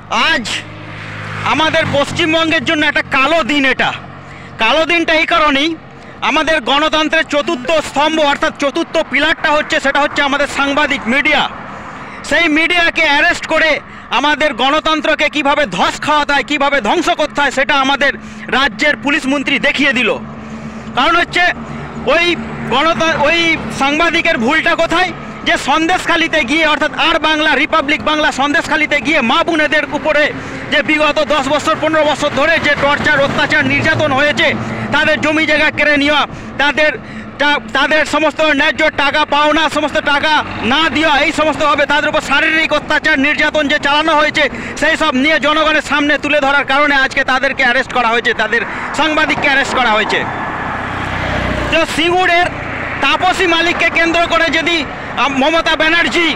আজ আমাদের পশ্চিমবঙ্গের জন্য একটা কালো দিন। এটা কালো দিনটা এই কারণেই, আমাদের গণতন্ত্রের চতুর্থ স্তম্ভ অর্থাৎ চতুর্থ পিলারটা হচ্ছে, সেটা হচ্ছে আমাদের সাংবাদিক মিডিয়া। সেই মিডিয়াকে অ্যারেস্ট করে আমাদের গণতন্ত্রকে কিভাবে ধস খাওয়াতে হয়, কীভাবে ধ্বংস করতে হয়, সেটা আমাদের রাজ্যের পুলিশ মন্ত্রী দেখিয়ে দিল। কারণ হচ্ছে ওই সাংবাদিকের ভুলটা কোথায়, যে সন্দেশখালিতে গিয়ে অর্থাৎ আর বাংলা রিপাবলিক বাংলা সন্দেশখালিতে গিয়ে মা বোনেদের উপরে যে বিগত 10 বছর 15 বছর ধরে যে টর্চার অত্যাচার নির্যাতন হয়েছে, তাদের জমি জায়গা কেড়ে নেওয়া, তাদের সমস্ত ন্যায্য টাকা পাওনা সমস্ত টাকা না দেওয়া, এই সমস্তভাবে তাদের উপর শারীরিক অত্যাচার নির্যাতন যে চালানো হয়েছে, সেই সব নিয়ে জনগণের সামনে তুলে ধরার কারণে আজকে তাদেরকে অ্যারেস্ট করা হয়েছে, তাদের সাংবাদিককে অ্যারেস্ট করা হয়েছে। তো সিঙ্গুরের তাপসী মালিককে কেন্দ্র করে যদি মমতা ব্যানার্জি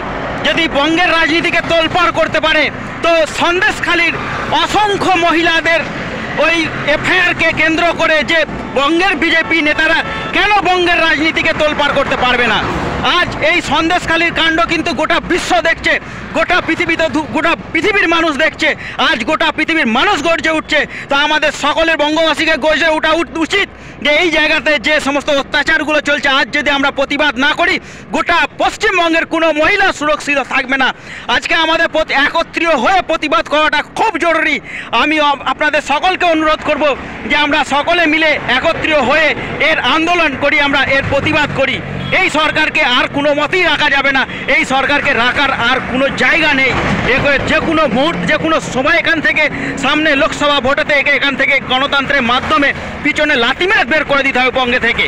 যদি বঙ্গের রাজনীতিকে তোলপাড় করতে পারে, তো সন্দেশখালির অসংখ্য মহিলাদের ওই এফআইআরকে কেন্দ্র করে যে বঙ্গের বিজেপি নেতারা কেন বঙ্গের রাজনীতিকে তোলপাড় করতে পারবে না? আজ এই সন্দেশখালির কাণ্ড কিন্তু গোটা বিশ্ব দেখছে, গোটা পৃথিবীর মানুষ দেখছে, আজ গোটা পৃথিবীর মানুষ গর্জে উঠছে। তো আমাদের সকলের বঙ্গবাসীকে গর্জে ওঠা উচিত যে এই জায়গাতে যে সমস্ত অত্যাচারগুলো চলছে, আজ যদি আমরা প্রতিবাদ না করি, গোটা পশ্চিমবঙ্গের কোনো মহিলা সুরক্ষিত থাকবে না। আজকে আমাদের একত্রিত হয়ে প্রতিবাদ করাটা খুব জরুরি। আমি আপনাদের সকলকে অনুরোধ করব যে আমরা সকলে মিলে একত্রিত হয়ে এর আন্দোলন করি, আমরা এর প্রতিবাদ করি। এই সরকারকে আর কোনো মতেই রাখা যাবে না, এই সরকারকে রাখার আর কোনো জায়গা নেই। যে কোনো মুহূর্তে যে কোনো সময় এখান থেকে সামনে লোকসভা ভোটেতে এখান থেকে গণতন্ত্রের মাধ্যমে পিছনে লাথি মেরে বের করে দিতে হবে বঙ্গে থেকে।